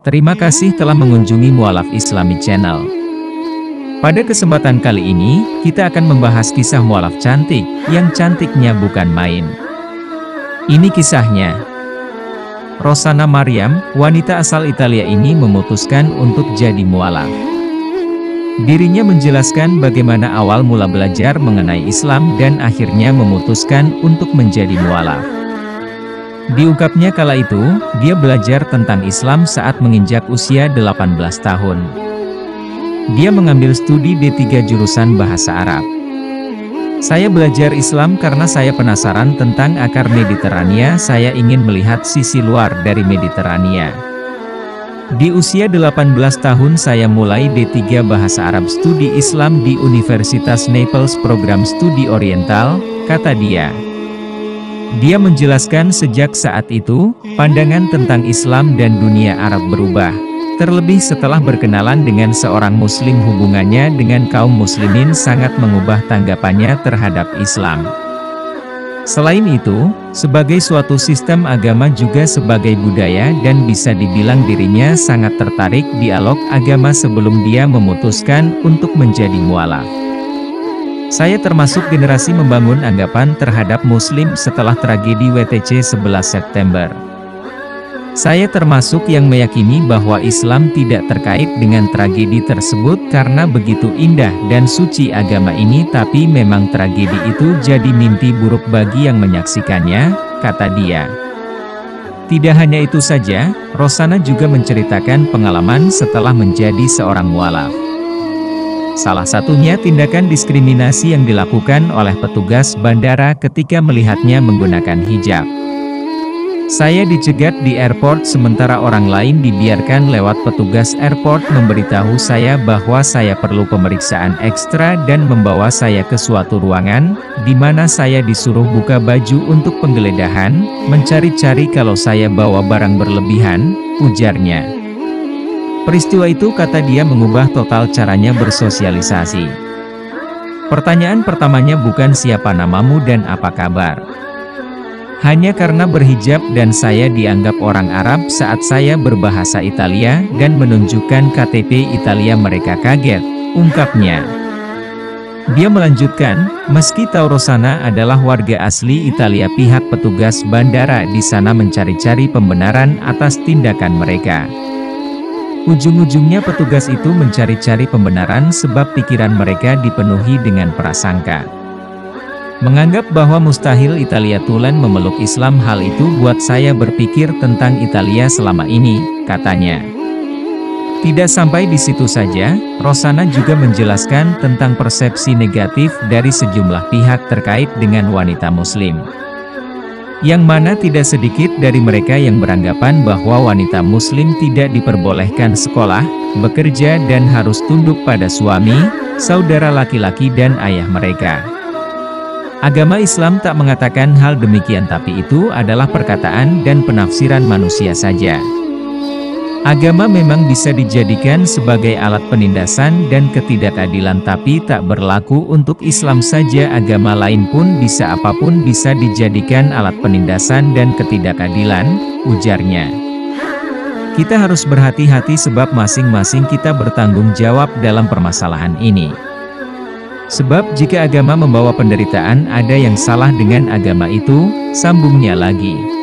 Terima kasih telah mengunjungi Mualaf Islami Channel. Pada kesempatan kali ini, kita akan membahas kisah mualaf cantik, yang cantiknya bukan main. Ini kisahnya. Rosanna Maryam, wanita asal Italia ini memutuskan untuk jadi mualaf. Dirinya menjelaskan bagaimana awal mula belajar mengenai Islam dan akhirnya memutuskan untuk menjadi mualaf. Diungkapnya kala itu, dia belajar tentang Islam saat menginjak usia 18 tahun. Dia mengambil studi D3 jurusan Bahasa Arab. Saya belajar Islam karena saya penasaran tentang akar Mediterania, saya ingin melihat sisi luar dari Mediterania. Di usia 18 tahun saya mulai D3 Bahasa Arab Studi Islam di Universitas Naples Program Studi Oriental, kata dia. Dia menjelaskan sejak saat itu, pandangan tentang Islam dan dunia Arab berubah. Terlebih setelah berkenalan dengan seorang muslim, hubungannya dengan kaum muslimin sangat mengubah tanggapannya terhadap Islam. Selain itu, sebagai suatu sistem agama juga sebagai budaya dan bisa dibilang dirinya sangat tertarik dialog agama sebelum dia memutuskan untuk menjadi mualaf. Saya termasuk generasi membangun anggapan terhadap Muslim setelah tragedi WTC 11 September. Saya termasuk yang meyakini bahwa Islam tidak terkait dengan tragedi tersebut karena begitu indah dan suci agama ini, tapi memang tragedi itu jadi mimpi buruk bagi yang menyaksikannya, kata dia. Tidak hanya itu saja, Rosanna juga menceritakan pengalaman setelah menjadi seorang mualaf. Salah satunya tindakan diskriminasi yang dilakukan oleh petugas bandara ketika melihatnya menggunakan hijab. Saya dicegat di airport sementara orang lain dibiarkan lewat. Petugas airport memberitahu saya bahwa saya perlu pemeriksaan ekstra dan membawa saya ke suatu ruangan, di mana saya disuruh buka baju untuk penggeledahan, mencari-cari kalau saya bawa barang berlebihan, ujarnya. Peristiwa itu, kata dia, mengubah total caranya bersosialisasi. Pertanyaan pertamanya bukan siapa namamu dan apa kabar. Hanya karena berhijab dan saya dianggap orang Arab saat saya berbahasa Italia dan menunjukkan KTP Italia, mereka kaget, ungkapnya. Dia melanjutkan, meski tahu Rosanna adalah warga asli Italia, pihak petugas bandara di sana mencari-cari pembenaran atas tindakan mereka. Ujung-ujungnya petugas itu mencari-cari pembenaran sebab pikiran mereka dipenuhi dengan prasangka. Menganggap bahwa mustahil Italia Tulen memeluk Islam, hal itu buat saya berpikir tentang Italia selama ini, katanya. Tidak sampai di situ saja, Rosanna juga menjelaskan tentang persepsi negatif dari sejumlah pihak terkait dengan wanita muslim. Yang mana tidak sedikit dari mereka yang beranggapan bahwa wanita muslim tidak diperbolehkan sekolah, bekerja dan harus tunduk pada suami, saudara laki-laki dan ayah mereka. Agama Islam tak mengatakan hal demikian, tapi itu adalah perkataan dan penafsiran manusia saja. Agama memang bisa dijadikan sebagai alat penindasan dan ketidakadilan, tapi tak berlaku untuk Islam saja, agama lain pun bisa, apapun bisa dijadikan alat penindasan dan ketidakadilan, ujarnya. Kita harus berhati-hati sebab masing-masing kita bertanggung jawab dalam permasalahan ini. Sebab jika agama membawa penderitaan, ada yang salah dengan agama itu, sambungnya lagi.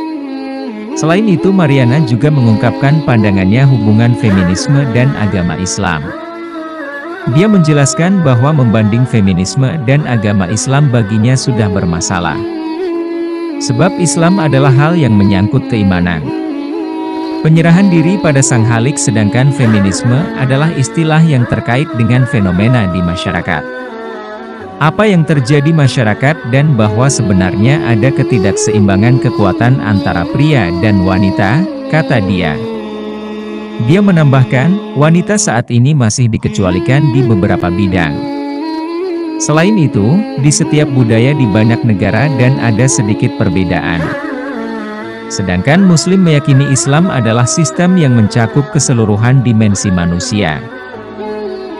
Selain itu, Mariana juga mengungkapkan pandangannya hubungan feminisme dan agama Islam. Dia menjelaskan bahwa membanding feminisme dan agama Islam baginya sudah bermasalah. Sebab Islam adalah hal yang menyangkut keimanan. Penyerahan diri pada Sang Khalik, sedangkan feminisme adalah istilah yang terkait dengan fenomena di masyarakat. Apa yang terjadi masyarakat dan bahwa sebenarnya ada ketidakseimbangan kekuatan antara pria dan wanita, kata dia. Dia menambahkan, wanita saat ini masih dikecualikan di beberapa bidang. Selain itu, di setiap budaya di banyak negara dan ada sedikit perbedaan. Sedangkan Muslim meyakini Islam adalah sistem yang mencakup keseluruhan dimensi manusia.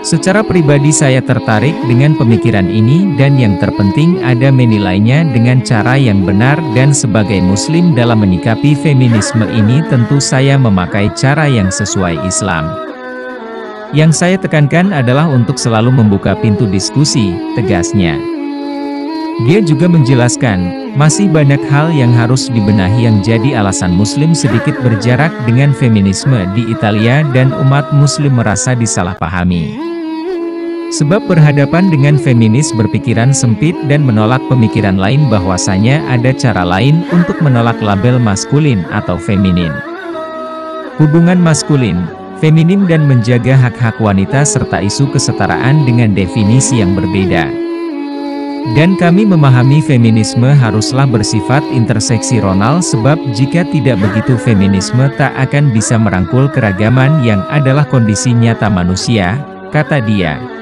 Secara pribadi saya tertarik dengan pemikiran ini dan yang terpenting ada menilainya dengan cara yang benar dan sebagai muslim dalam menyikapi feminisme ini tentu saya memakai cara yang sesuai Islam. Yang saya tekankan adalah untuk selalu membuka pintu diskusi, tegasnya. Dia juga menjelaskan, masih banyak hal yang harus dibenahi yang jadi alasan muslim sedikit berjarak dengan feminisme di Italia dan umat muslim merasa disalahpahami. Sebab berhadapan dengan feminis berpikiran sempit dan menolak pemikiran lain bahwasanya ada cara lain untuk menolak label maskulin atau feminin. Hubungan maskulin, feminin dan menjaga hak-hak wanita serta isu kesetaraan dengan definisi yang berbeda. Dan kami memahami feminisme haruslah bersifat interseksional sebab jika tidak begitu feminisme tak akan bisa merangkul keragaman yang adalah kondisi nyata manusia, kata dia.